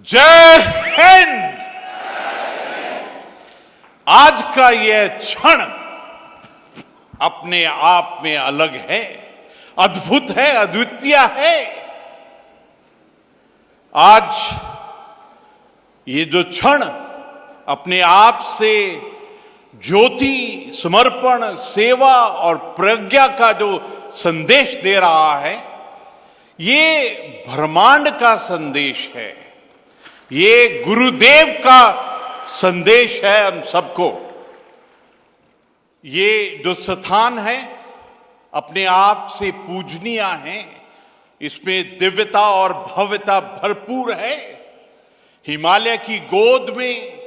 जय हिंद। आज का यह क्षण अपने आप में अलग है, अद्भुत है, अद्वितीय है। आज ये जो क्षण अपने आप से ज्योति, समर्पण, सेवा और प्रज्ञा का जो संदेश दे रहा है, ये ब्रह्मांड का संदेश है, ये गुरुदेव का संदेश है हम सबको। ये जो स्थान है अपने आप से पूजनीय है, इसमें दिव्यता और भव्यता भरपूर है। हिमालय की गोद में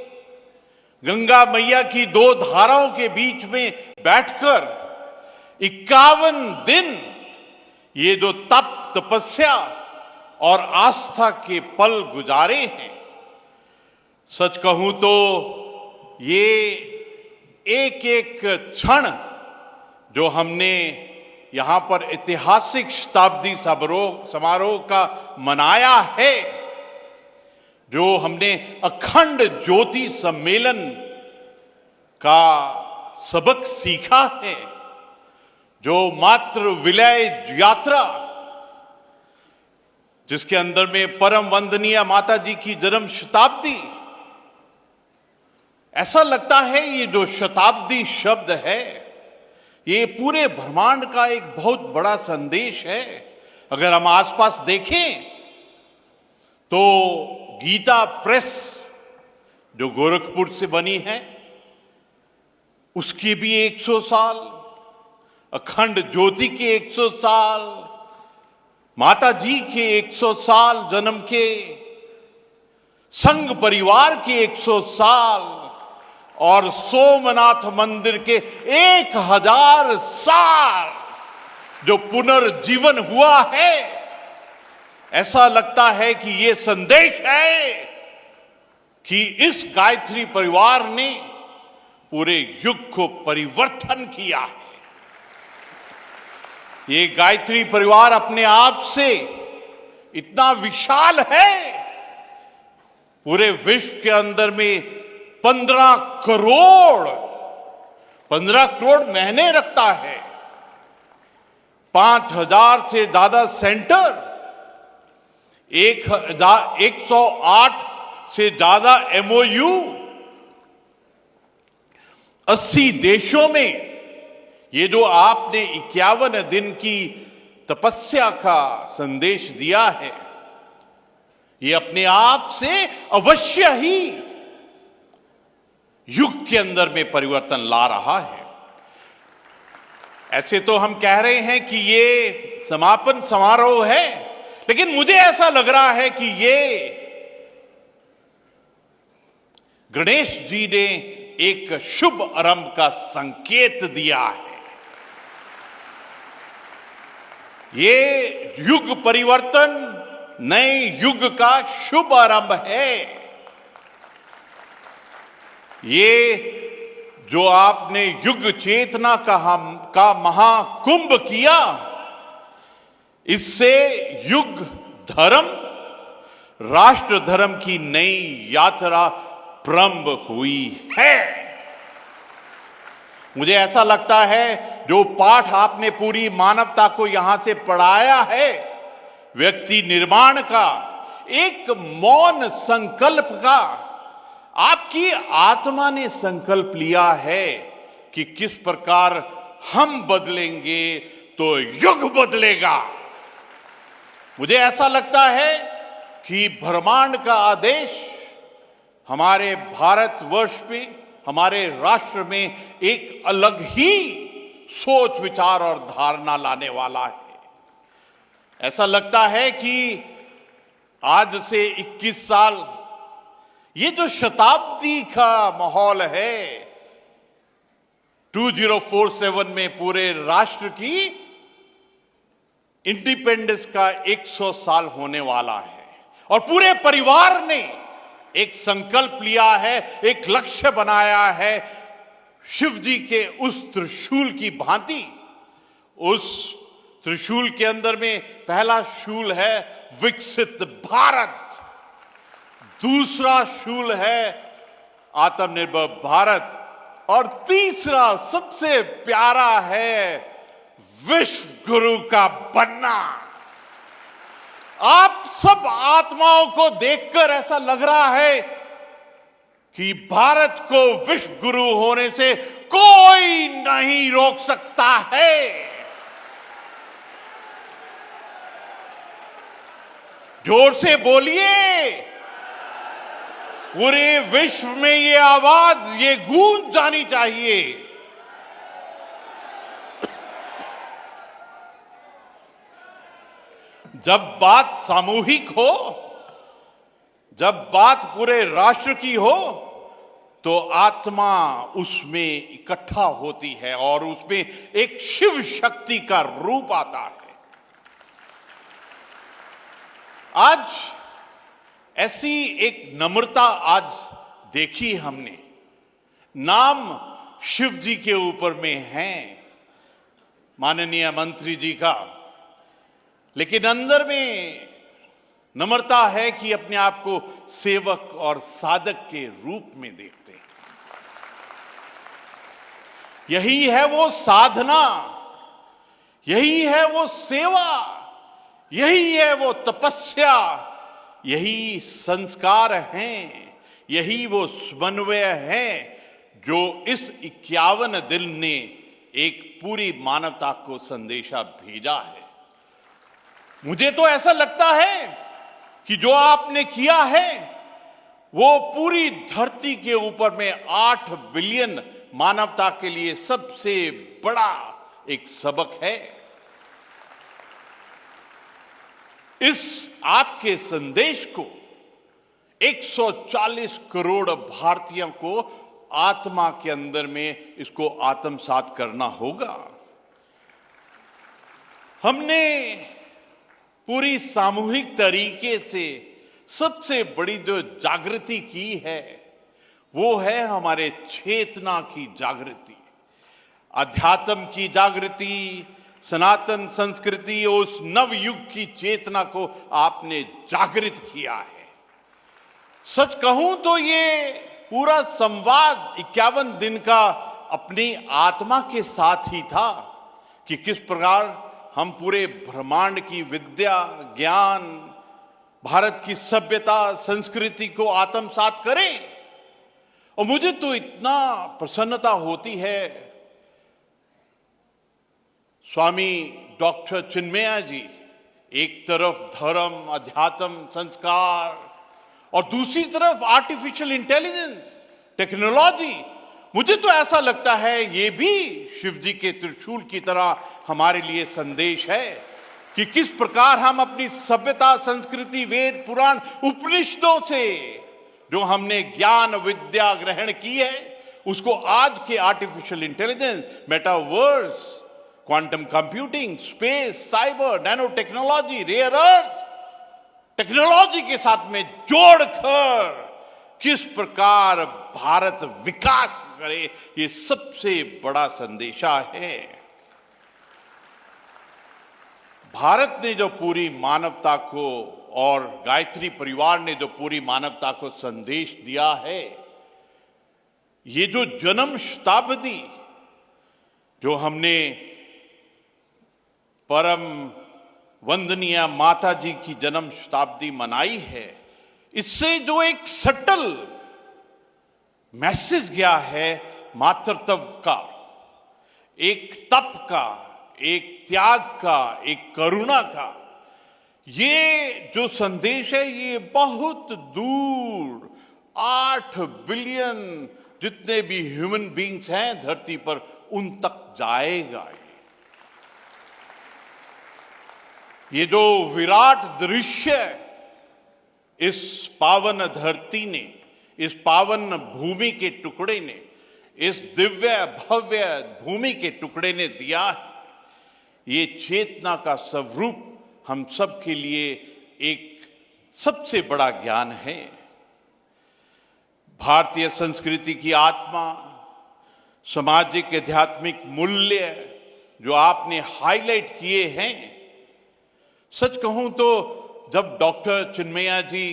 गंगा मैया की दो धाराओं के बीच में बैठकर 51 दिन ये जो तपस्या और आस्था के पल गुजारे हैं, सच कहूं तो ये एक एक क्षण जो हमने यहां पर ऐतिहासिक शताब्दी समारोह का मनाया है, जो हमने अखंड ज्योति सम्मेलन का सबक सीखा है, जो मात्र विलय यात्रा जिसके अंदर में परम वंदनीय माता जी की जन्म शताब्दी, ऐसा लगता है ये जो शताब्दी शब्द है ये पूरे ब्रह्मांड का एक बहुत बड़ा संदेश है। अगर हम आसपास देखें तो गीता प्रेस जो गोरखपुर से बनी है उसकी भी 100 साल, अखंड ज्योति के 100 साल, माता जी के 100 साल जन्म के, संघ परिवार के 100 साल और सोमनाथ मंदिर के 1000 साल जो पुनर्जीवन हुआ है। ऐसा लगता है कि ये संदेश है कि इस गायत्री परिवार ने पूरे युग को परिवर्तन किया है। ये गायत्री परिवार अपने आप से इतना विशाल है, पूरे विश्व के अंदर में 15 करोड़ महीने रखता है, 5000 से ज्यादा सेंटर, 108 से ज्यादा MOU, 80 देशों में ये जो आपने 51 दिन की तपस्या का संदेश दिया है, ये अपने आप से अवश्य ही युग के अंदर में परिवर्तन ला रहा है। ऐसे तो हम कह रहे हैं कि ये समापन समारोह है, लेकिन मुझे ऐसा लग रहा है कि ये गणेश जी ने एक शुभ आरंभ का संकेत दिया है। ये युग परिवर्तन नए युग का शुभ आरंभ है। ये जो आपने युग चेतना का महाकुंभ किया, इससे युग धर्म, राष्ट्र धर्म की नई यात्रा प्रारंभ हुई है। मुझे ऐसा लगता है जो पाठ आपने पूरी मानवता को यहां से पढ़ाया है, व्यक्ति निर्माण का, एक मौन संकल्प का, आपकी आत्मा ने संकल्प लिया है कि किस प्रकार हम बदलेंगे तो युग बदलेगा। मुझे ऐसा लगता है कि ब्रह्मांड का आदेश हमारे भारतवर्ष पे, हमारे राष्ट्र में एक अलग ही सोच, विचार और धारणा लाने वाला है। ऐसा लगता है कि आज से 21 साल ये जो शताब्दी का माहौल है, 2047 में पूरे राष्ट्र की इंडिपेंडेंस का 100 साल होने वाला है और पूरे परिवार ने एक संकल्प लिया है, एक लक्ष्य बनाया है, शिव जी के उस त्रिशूल की भांति। उस त्रिशूल के अंदर में पहला शूल है विकसित भारत। दूसरा शूल है आत्मनिर्भर भारत, और तीसरा सबसे प्यारा है विश्व गुरु का बनना। आप सब आत्माओं को देखकर ऐसा लग रहा है कि भारत को विश्व गुरु होने से कोई नहीं रोक सकता है। जोर से बोलिए, पूरे विश्व में ये आवाज, ये गूंज जानी चाहिए। जब बात सामूहिक हो, जब बात पूरे राष्ट्र की हो, तो आत्मा उसमें इकट्ठा होती है और उसमें एक शिव शक्ति का रूप आता है। आज ऐसी एक नम्रता आज देखी हमने। नाम शिव जी के ऊपर में है माननीय मंत्री जी का, लेकिन अंदर में नम्रता है कि अपने आप को सेवक और साधक के रूप में देखते हैं। यही है वो साधना, यही है वो सेवा, यही है वो तपस्या, यही संस्कार हैं, यही वो समन्वय है जो इस 51 दिन ने एक पूरी मानवता को संदेशा भेजा है। मुझे तो ऐसा लगता है कि जो आपने किया है वो पूरी धरती के ऊपर में 8 बिलियन मानवता के लिए सबसे बड़ा एक सबक है। इस आपके संदेश को 140 करोड़ भारतीयों को आत्मा के अंदर में इसको आत्मसात करना होगा। हमने पूरी सामूहिक तरीके से सबसे बड़ी जो जागृति की है वो है हमारे चेतना की जागृति, अध्यात्म की जागृति, सनातन संस्कृति, उस नवयुग की चेतना को आपने जागृत किया है। सच कहूं तो ये पूरा संवाद 51 दिन का अपनी आत्मा के साथ ही था कि किस प्रकार हम पूरे ब्रह्मांड की विद्या, ज्ञान, भारत की सभ्यता, संस्कृति को आत्मसात करें। और मुझे तो इतना प्रसन्नता होती है, स्वामी डॉक्टर चिन्मया जी एक तरफ धर्म, अध्यात्म, संस्कार और दूसरी तरफ आर्टिफिशियल इंटेलिजेंस, टेक्नोलॉजी। मुझे तो ऐसा लगता है ये भी शिव जी के त्रिशूल की तरह हमारे लिए संदेश है कि किस प्रकार हम अपनी सभ्यता, संस्कृति, वेद, पुराण, उपनिषदों से जो हमने ज्ञान विद्या ग्रहण की है उसको आज के artificial intelligence, metaverse, quantum computing, space, cyber, nano technology, rare earth technology के साथ में जोड़कर किस प्रकार भारत विकास करे, ये सबसे बड़ा संदेशा है। भारत ने जो पूरी मानवता को और गायत्री परिवार ने जो पूरी मानवता को संदेश दिया है, ये जो जन्म शताब्दी जो हमने परम वंदनीय माता जी की जन्म शताब्दी मनाई है, इससे जो एक सटल मैसेज गया है मातृत्व का, एक तप का, एक त्याग का, एक करुणा का, ये जो संदेश है ये बहुत दूर 8 बिलियन जितने भी ह्यूमन बींग्स हैं धरती पर उन तक जाएगा। ये जो विराट दृश्य इस पावन धरती ने, इस पावन भूमि के टुकड़े ने, इस दिव्य भव्य भूमि के टुकड़े ने दिया है, ये चेतना का स्वरूप हम सब के लिए एक सबसे बड़ा ज्ञान है। भारतीय संस्कृति की आत्मा, सामाजिक आध्यात्मिक मूल्य जो आपने हाईलाइट किए हैं, सच कहूं तो जब डॉक्टर चिन्मया जी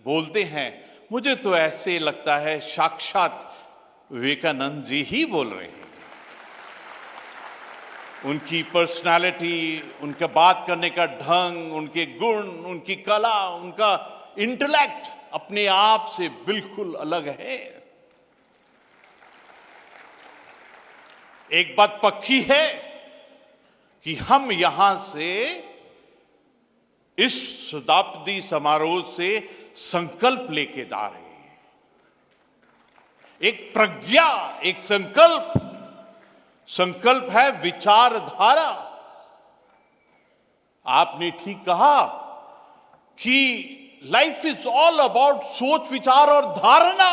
बोलते हैं, मुझे तो ऐसे लगता है साक्षात विवेकानंद जी ही बोल रहे हैं। उनकी पर्सनालिटी, उनका बात करने का ढंग, उनके गुण, उनकी कला, उनका इंटेलेक्ट अपने आप से बिल्कुल अलग है। एक बात पक्की है कि हम यहां से इस शताब्दी समारोह से संकल्प लेके जा रहे हैं, एक प्रज्ञा, एक संकल्प है विचारधारा। आपने ठीक कहा कि लाइफ इज ऑल अबाउट सोच, विचार और धारणा।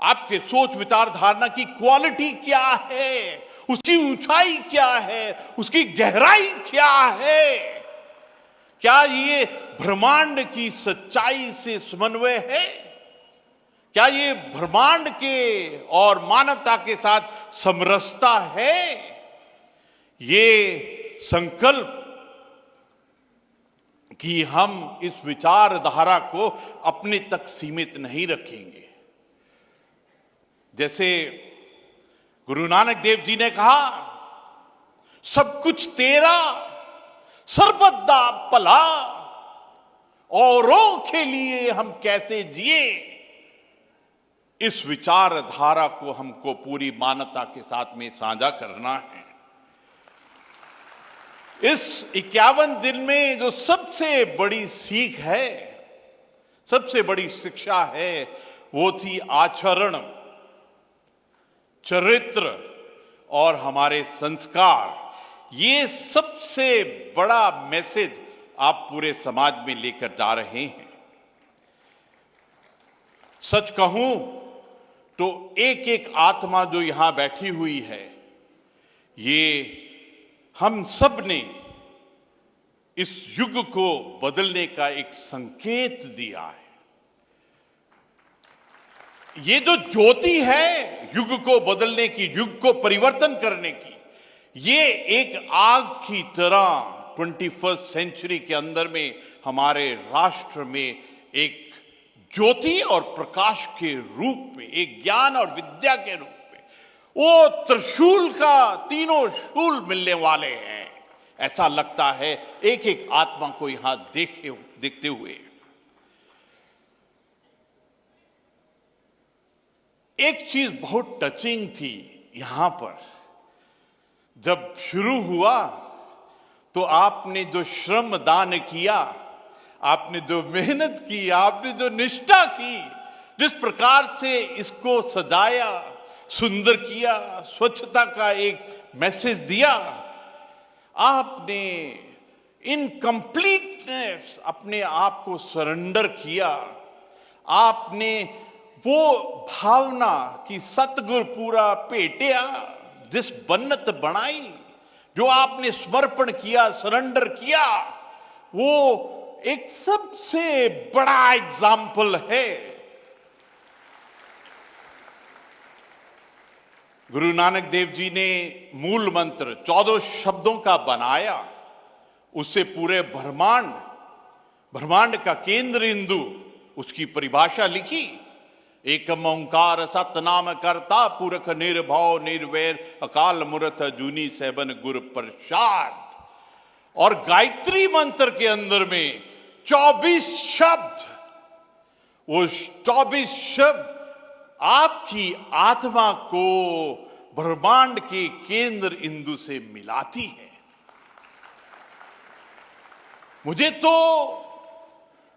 आपके सोच, विचार, धारणा की क्वालिटी क्या है, उसकी ऊंचाई क्या है, उसकी गहराई क्या है? क्या ये ब्रह्मांड की सच्चाई से समन्वय है? क्या ये ब्रह्मांड के और मानवता के साथ समरसता है? ये संकल्प कि हम इस विचारधारा को अपने तक सीमित नहीं रखेंगे। जैसे गुरु नानक देव जी ने कहा, सब कुछ तेरा, सर्वदा भला, औरों के लिए हम कैसे जिए। इस विचारधारा को हमको पूरी मानवता के साथ में साझा करना है। इस 51 दिन में जो सबसे बड़ी सीख है, सबसे बड़ी शिक्षा है, वो थी आचरण, चरित्र और हमारे संस्कार। ये सबसे बड़ा मैसेज आप पूरे समाज में लेकर जा रहे हैं। सच कहूं तो एक एक आत्मा जो यहां बैठी हुई है, ये हम सब ने इस युग को बदलने का एक संकेत दिया है। ये जो ज्योति है युग को बदलने की, युग को परिवर्तन करने की, ये एक आग की तरह 21st सेंचुरी के अंदर में हमारे राष्ट्र में एक ज्योति और प्रकाश के रूप में, एक ज्ञान और विद्या के रूप में, वो त्रिशूल का तीनों शूल मिलने वाले हैं। ऐसा लगता है एक एक आत्मा को यहां देखते हुए। एक चीज बहुत टचिंग थी यहां पर, जब शुरू हुआ तो आपने जो श्रम दान किया, आपने जो मेहनत की, आपने जो निष्ठा की, जिस प्रकार से इसको सजाया, सुंदर किया, स्वच्छता का एक मैसेज दिया, आपने इन कंप्लीटनेस अपने आप को सरेंडर किया। आपने वो भावना कि सतगुर पूरा पेटिया जिस बन्नत बनाई, जो आपने समर्पण किया, सरेंडर किया, वो एक सबसे बड़ा एग्जाम्पल है। गुरु नानक देव जी ने मूल मंत्र 14 शब्दों का बनाया, उससे पूरे ब्रह्मांड का केंद्र इंदु, उसकी परिभाषा लिखी। एकम ओंकार सतनाम करता पुरख निर्भव निर्वैर अकाल मूर्त जूनी सैबन गुर प्रसाद। और गायत्री मंत्र के अंदर में 24 शब्द, वो 24 शब्द आपकी आत्मा को ब्रह्मांड के केंद्र इंदु से मिलाती है। मुझे तो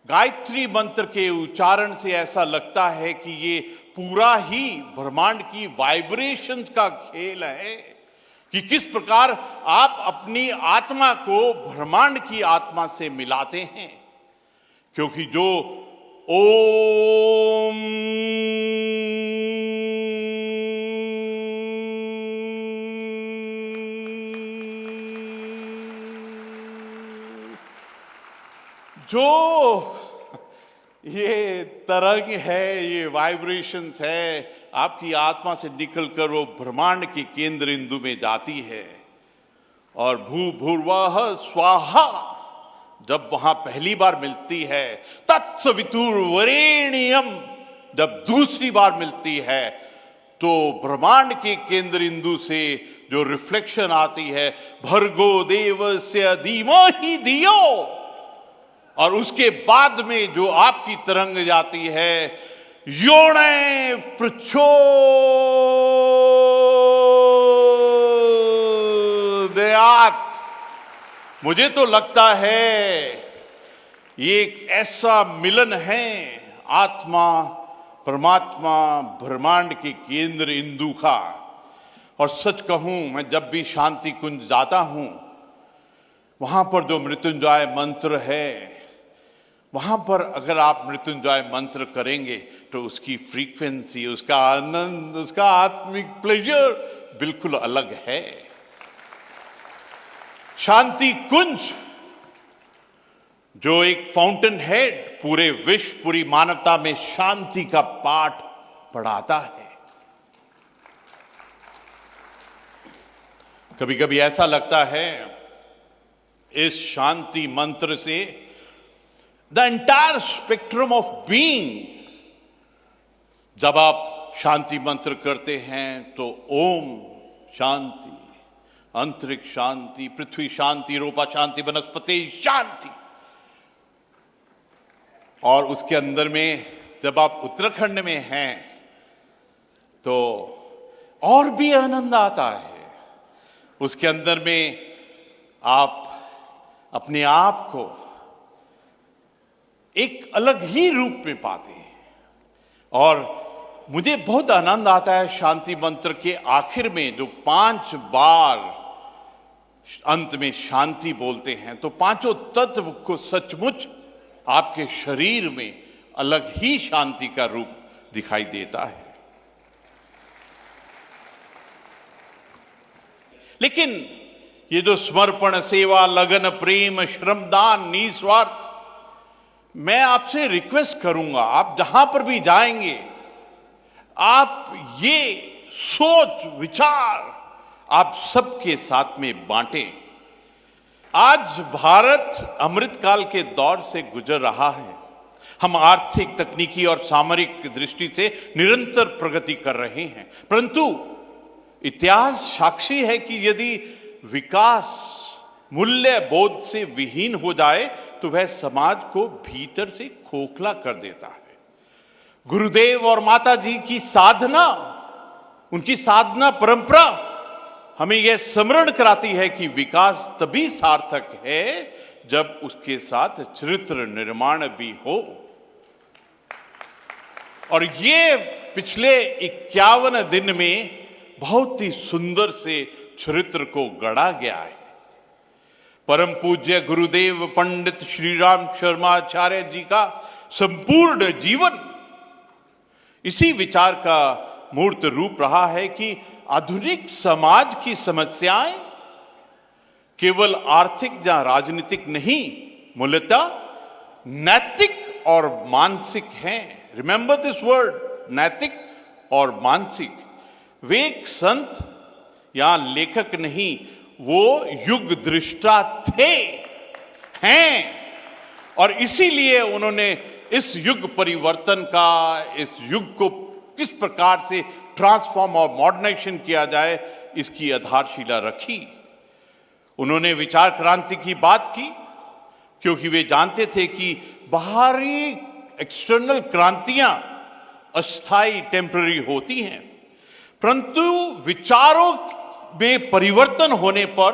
गायत्री मंत्र के उच्चारण से ऐसा लगता है कि ये पूरा ही ब्रह्मांड की वाइब्रेशंस का खेल है, कि किस प्रकार आप अपनी आत्मा को ब्रह्मांड की आत्मा से मिलाते हैं। क्योंकि जो ओम जो ये तरंग है, ये वाइब्रेशंस है, आपकी आत्मा से निकलकर वो ब्रह्मांड के केंद्र इंदु में जाती है। और भू भूर्वाह स्वाहा, जब वहां पहली बार मिलती है, तत्सवितुर्वरेण्यम जब दूसरी बार मिलती है, तो ब्रह्मांड के केंद्र बिंदु से जो रिफ्लेक्शन आती है, भर्गो देवस्य धीमहि धियो, और उसके बाद में जो आपकी तरंग जाती है, योणे प्रचोदयात्। मुझे तो लगता है ये एक ऐसा मिलन है आत्मा परमात्मा ब्रह्मांड के केंद्र इंदु का। और सच कहूं, मैं जब भी शांति कुंज जाता हूं, वहां पर जो मृत्युंजय मंत्र है, वहां पर अगर आप मृत्युंजय मंत्र करेंगे तो उसकी फ्रीक्वेंसी, उसका आनंद, उसका आत्मिक प्लेजर बिल्कुल अलग है। शांति कुंज जो एक फाउंटेन हेड पूरे विश्व, पूरी मानवता में शांति का पाठ पढ़ाता है। कभी कभी ऐसा लगता है इस शांति मंत्र से the entire spectrum of being, जब आप शांति मंत्र करते हैं तो ओम शांति, अंतरिक्ष शांति, पृथ्वी शांति, रूपा शांति, वनस्पति शांति, और उसके अंदर में जब आप उत्तराखंड में हैं तो और भी आनंद आता है। उसके अंदर में आप अपने आप को एक अलग ही रूप में पाते हैं। और मुझे बहुत आनंद आता है शांति मंत्र के आखिर में जो 5 बार अंत में शांति बोलते हैं, तो पांचों तत्व को सचमुच आपके शरीर में अलग ही शांति का रूप दिखाई देता है। लेकिन ये जो समर्पण, सेवा, लगन, प्रेम, श्रमदान, निस्वार्थ, मैं आपसे रिक्वेस्ट करूंगा, आप जहां पर भी जाएंगे, आप ये सोच विचार आप सबके साथ में बांटें। आज भारत अमृत काल के दौर से गुजर रहा है। हम आर्थिक, तकनीकी और सामरिक दृष्टि से निरंतर प्रगति कर रहे हैं, परंतु इतिहास साक्षी है कि यदि विकास मूल्य बोध से विहीन हो जाए तो वह समाज को भीतर से खोखला कर देता है। गुरुदेव और माता जी की साधना, उनकी साधना परंपरा हमें यह स्मरण कराती है कि विकास तभी सार्थक है जब उसके साथ चरित्र निर्माण भी हो। और ये पिछले 51 दिन में बहुत ही सुंदर से चरित्र को गढ़ा गया है। परम पूज्य गुरुदेव पंडित श्री राम शर्माचार्य जी का संपूर्ण जीवन इसी विचार का मूर्त रूप रहा है कि आधुनिक समाज की समस्याएं केवल आर्थिक या राजनीतिक नहीं, मूलतः नैतिक और मानसिक हैं। रिमेंबर दिस वर्ड, नैतिक और मानसिक। वे एक संत या लेखक नहीं, वो युग दृष्टा थे, हैं, और इसीलिए उन्होंने इस युग परिवर्तन का, इस युग को किस प्रकार से ट्रांसफॉर्म और मॉडर्नाइजेशन किया जाए, इसकी आधारशिला रखी। उन्होंने विचार क्रांति की बात की क्योंकि वे जानते थे कि बाहरी एक्सटर्नल क्रांतियां अस्थाई, टेम्पररी होती हैं, परंतु विचारों में परिवर्तन होने पर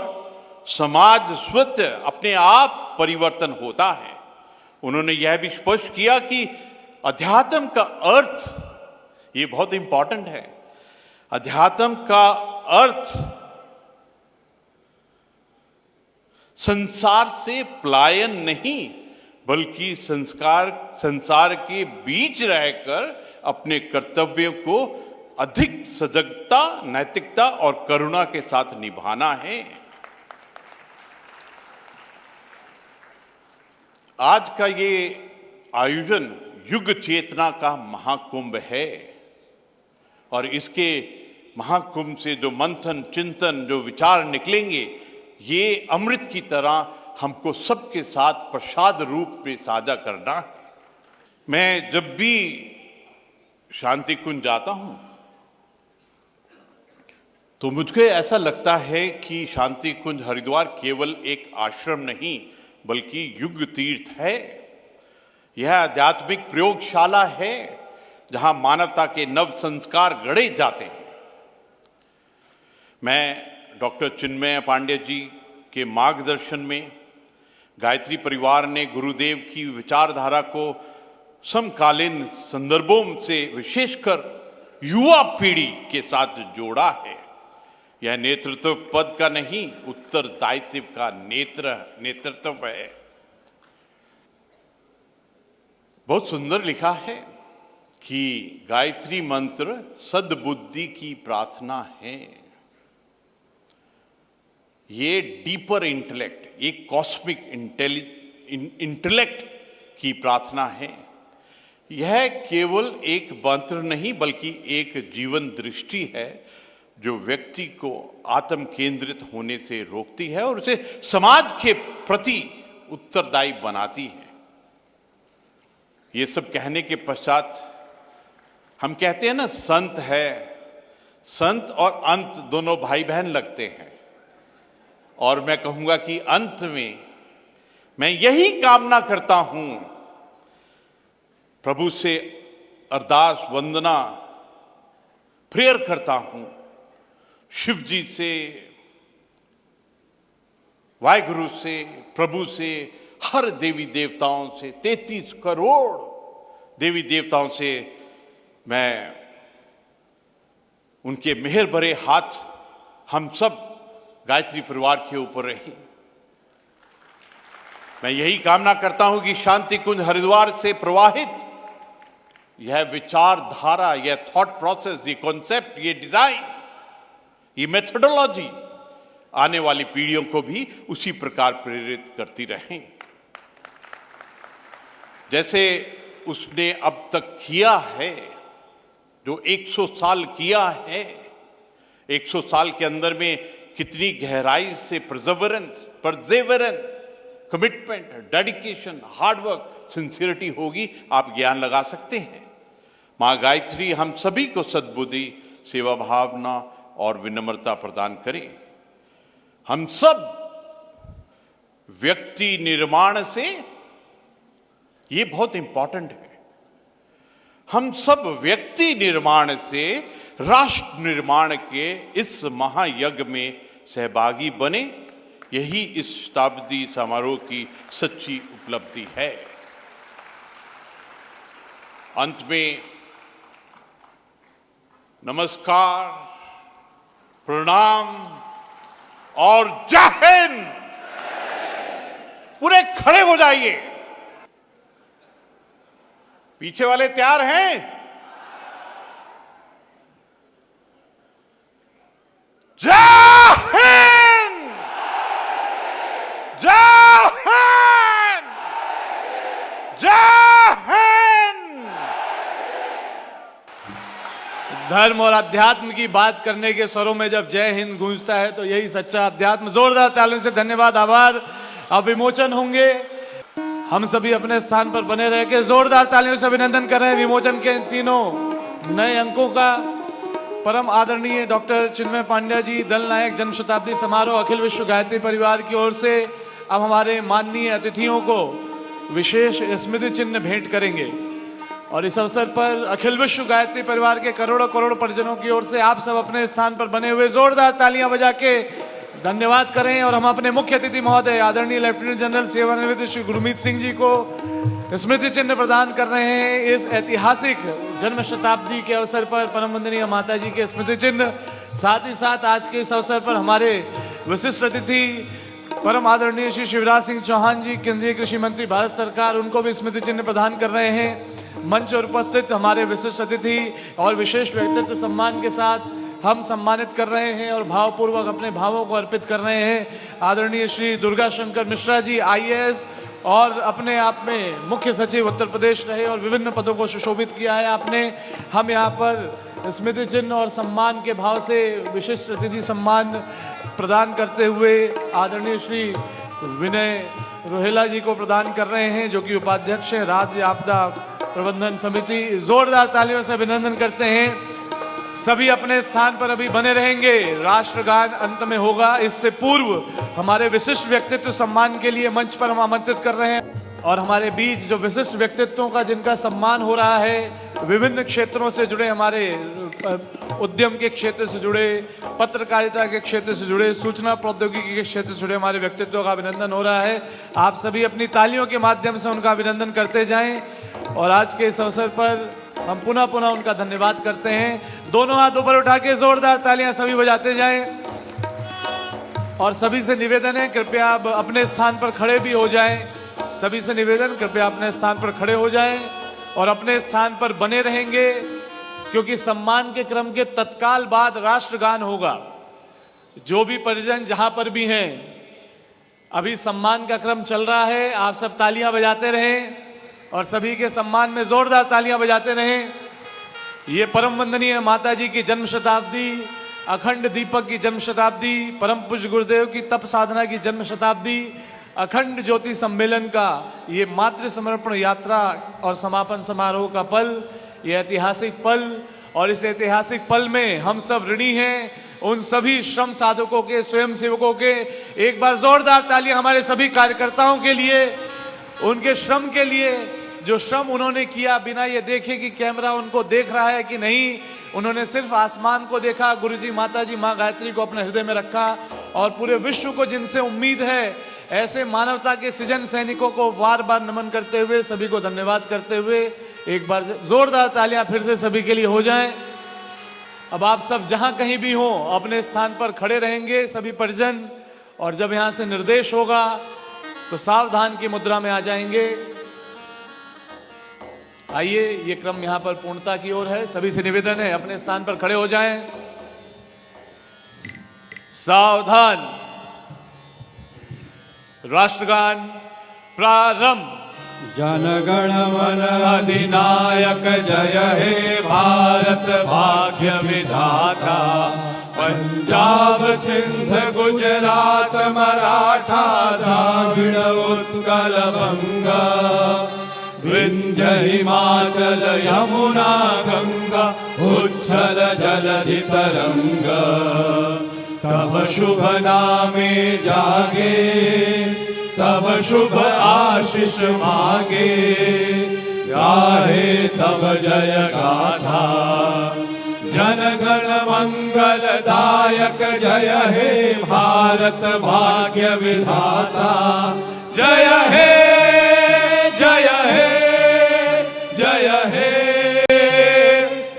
समाज स्वतः अपने आप परिवर्तन होता है। उन्होंने यह भी स्पष्ट किया कि अध्यात्म का अर्थ, ये बहुत इंपॉर्टेंट है, अध्यात्म का अर्थ संसार से पलायन नहीं, बल्कि संसार के बीच रहकर अपने कर्तव्यों को अधिक सजगता, नैतिकता और करुणा के साथ निभाना है। आज का ये आयोजन युग चेतना का महाकुंभ है और इसके महाकुंभ से जो मंथन, चिंतन, जो विचार निकलेंगे, ये अमृत की तरह हमको सबके साथ प्रसाद रूप में साझा करना है। मैं जब भी शांति कुंज जाता हूं तो मुझे ऐसा लगता है कि शांति कुंज हरिद्वार केवल एक आश्रम नहीं बल्कि युग तीर्थ है। यह आध्यात्मिक प्रयोगशाला है जहां मानवता के नव संस्कार गढ़े जाते हैं। मैं डॉक्टर चिन्मय पांडे जी के मार्गदर्शन में गायत्री परिवार ने गुरुदेव की विचारधारा को समकालीन संदर्भों से विशेषकर युवा पीढ़ी के साथ जोड़ा है। यह नेतृत्व पद का नहीं, उत्तरदायित्व का नेतृत्व है। बहुत सुंदर लिखा है कि गायत्री मंत्र सद्बुद्धि की प्रार्थना है। ये डीपर इंटेलेक्ट, ये कॉस्मिक इंटेलेक्ट की प्रार्थना है। यह केवल एक मंत्र नहीं बल्कि एक जीवन दृष्टि है जो व्यक्ति को आत्म केंद्रित होने से रोकती है और उसे समाज के प्रति उत्तरदायी बनाती है। ये सब कहने के पश्चात हम कहते हैं ना, संत है, संत और अंत दोनों भाई बहन लगते हैं। और मैं कहूंगा कि अंत में मैं यही कामना करता हूं, प्रभु से अरदास वंदना प्रेयर करता हूं, शिव जी से, वाहिगुरु से, प्रभु से, हर देवी देवताओं से, 33 करोड़ देवी देवताओं से मैं उनके मेहर भरे हाथ हम सब गायत्री परिवार के ऊपर रहे। मैं यही कामना करता हूं कि शांति कुंज हरिद्वार से प्रवाहित यह विचारधारा, यह थॉट प्रोसेस, ये कॉन्सेप्ट, ये डिजाइन, ये मेथोडोलॉजी आने वाली पीढ़ियों को भी उसी प्रकार प्रेरित करती रहें जैसे उसने अब तक किया है, जो 100 साल किया है। 100 साल के अंदर में कितनी गहराई से Perseverance, commitment, dedication, hard work, sincerity होगी, आप ज्ञान लगा सकते हैं। मां गायत्री हम सभी को सद्बुद्धि, सेवा भावना और विनम्रता प्रदान करें। हम सब व्यक्ति निर्माण से, ये बहुत इंपॉर्टेंट है, हम सब व्यक्ति निर्माण से राष्ट्र निर्माण के इस महायज्ञ में सहभागी बने। यही इस शताब्दी समारोह की सच्ची उपलब्धि है। अंत में नमस्कार, प्रणाम और जय हिंद। पूरे खड़े हो जाइए। पीछे वाले तैयार हैं? जय हिंद, जय हिंद, जय हिंद। धर्म और अध्यात्म की बात करने के स्वरों में जब जय हिंद गूंजता है तो यही सच्चा अध्यात्म। जोरदार तालियों से धन्यवाद, आभार। अब विमोचन होंगे। हम सभी अपने स्थान पर बने रह के जोरदार तालियों से अभिनंदन कर रहे हैं विमोचन के तीनों नए अंकों का। परम आदरणीय डॉक्टर चिन्मय पांड्या जी, दल नायक जन्म शताब्दी समारोह अखिल विश्व गायत्री परिवार की ओर से अब हमारे माननीय अतिथियों को विशेष स्मृति चिन्ह भेंट करेंगे। और इस अवसर पर अखिल विश्व गायत्री परिवार के करोड़ों करोड़ परिजनों की ओर से आप सब अपने स्थान पर बने हुए जोरदार तालियां बजा के धन्यवाद करें। और हम अपने मुख्य अतिथि महोदय आदरणीय लेफ्टिनेंट जनरल सेवानिवृत्त श्री गुरमीत सिंह जी को स्मृति चिन्ह प्रदान कर रहे हैं। इस ऐतिहासिक जन्म शताब्दी के अवसर पर परम वंदनीय माता जी के स्मृति चिन्ह, साथ ही साथ आज के इस अवसर पर हमारे विशिष्ट अतिथि परम आदरणीय श्री शिवराज सिंह चौहान जी, केंद्रीय कृषि मंत्री भारत सरकार, उनको भी स्मृति चिन्ह प्रदान कर रहे हैं। मंच पर उपस्थित हमारे विशिष्ट अतिथि और विशेष व्यक्तित्व सम्मान के साथ हम सम्मानित कर रहे हैं और भावपूर्वक अपने भावों को अर्पित कर रहे हैं। आदरणीय श्री दुर्गा शंकर मिश्रा जी, IAS और अपने आप में मुख्य सचिव उत्तर प्रदेश रहे और विभिन्न पदों को सुशोभित किया है आपने। हम यहाँ पर स्मृति चिन्ह और सम्मान के भाव से विशिष्ट अतिथि सम्मान प्रदान करते हुए आदरणीय श्री विनय रोहेला जी को प्रदान कर रहे हैं, जो कि उपाध्यक्ष है राज्य आपदा प्रबंधन समिति। जोरदार तालियों से अभिनंदन करते हैं। सभी अपने स्थान पर अभी बने रहेंगे, राष्ट्रगान अंत में होगा। इससे पूर्व हमारे विशिष्ट व्यक्तित्व सम्मान के लिए मंच पर हम आमंत्रित कर रहे हैं, और हमारे बीच जो विशिष्ट व्यक्तित्वों का जिनका सम्मान हो रहा है, विभिन्न क्षेत्रों से जुड़े, हमारे उद्यम के क्षेत्र से जुड़े, पत्रकारिता के क्षेत्र से जुड़े, सूचना प्रौद्योगिकी के क्षेत्र से जुड़े हमारे व्यक्तित्वों का अभिनंदन हो रहा है। आप सभी अपनी तालियों के माध्यम से उनका अभिनंदन करते जाएं, और आज के इस अवसर पर हम पुनः पुनः उनका धन्यवाद करते हैं। दोनों हाथ ऊपर उठा के जोरदार तालियां सभी बजाते जाएं, और सभी से निवेदन है कृपया आप अपने स्थान पर खड़े भी हो जाएं। सभी से निवेदन, कृपया अपने स्थान पर खड़े हो जाएं और अपने स्थान पर बने रहेंगे, क्योंकि सम्मान के क्रम के तत्काल बाद राष्ट्रगान होगा। जो भी परिजन जहां पर भी हैं, अभी सम्मान का क्रम चल रहा है, आप सब तालियां बजाते रहें और सभी के सम्मान में जोरदार तालियां बजाते रहें। ये परम वंदनीय माता जी की जन्म शताब्दी, अखंड दीपक की जन्म शताब्दी, परम पूज्य गुरुदेव की तप साधना की जन्म शताब्दी, अखंड ज्योति सम्मेलन का ये मातृ समर्पण यात्रा और समापन समारोह का पल, ये ऐतिहासिक पल, और इस ऐतिहासिक पल में हम सब ऋणी हैं उन सभी श्रम साधकों के, स्वयं सेवकों के। एक बार जोरदार तालियां हमारे सभी कार्यकर्ताओं के लिए, उनके श्रम के लिए, जो श्रम उन्होंने किया बिना ये देखे कि कैमरा उनको देख रहा है कि नहीं। उन्होंने सिर्फ आसमान को देखा, गुरुजी, माताजी, माँ गायत्री को अपने हृदय में रखा, और पूरे विश्व को जिनसे उम्मीद है, ऐसे मानवता के सृजन सैनिकों को बार बार नमन करते हुए, सभी को धन्यवाद करते हुए एक बार जोरदार तालियां फिर से सभी के लिए हो जाएं। अब आप सब जहां कहीं भी हो अपने स्थान पर खड़े रहेंगे सभी परिजन, और जब यहां से निर्देश होगा तो सावधान की मुद्रा में आ जाएंगे। आइए, ये क्रम यहां पर पूर्णता की ओर है। सभी से निवेदन है अपने स्थान पर खड़े हो जाएं। सावधान, राष्ट्रगान प्रारंभ। जनगण मन अधिनायक जय हे भारत भाग्य विधाता, पंजाब सिंध गुजरात मराठा द्राविड़ उत्कल बंगा, विंध्य हिमाचल यमुना गंगा, उच्छल जलधि तरंगा, तब शुभ नामे जागे, तब शुभ आशीष मागे, गाहे तब जय गाथा। जनगण मंगल दायक जय हे भारत भाग्य विधाता, जय हे जय हे जय हे,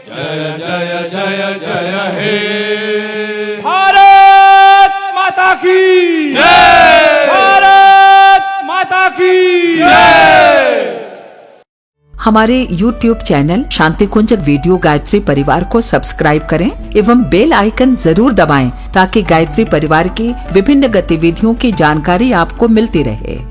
जय जय जय जय हे। भारत माता की जय, भारत माता की जय। हमारे YouTube चैनल शांति कुंज वीडियो गायत्री परिवार को सब्सक्राइब करें एवं बेल आइकन जरूर दबाएं, ताकि गायत्री परिवार की विभिन्न गतिविधियों की जानकारी आपको मिलती रहे।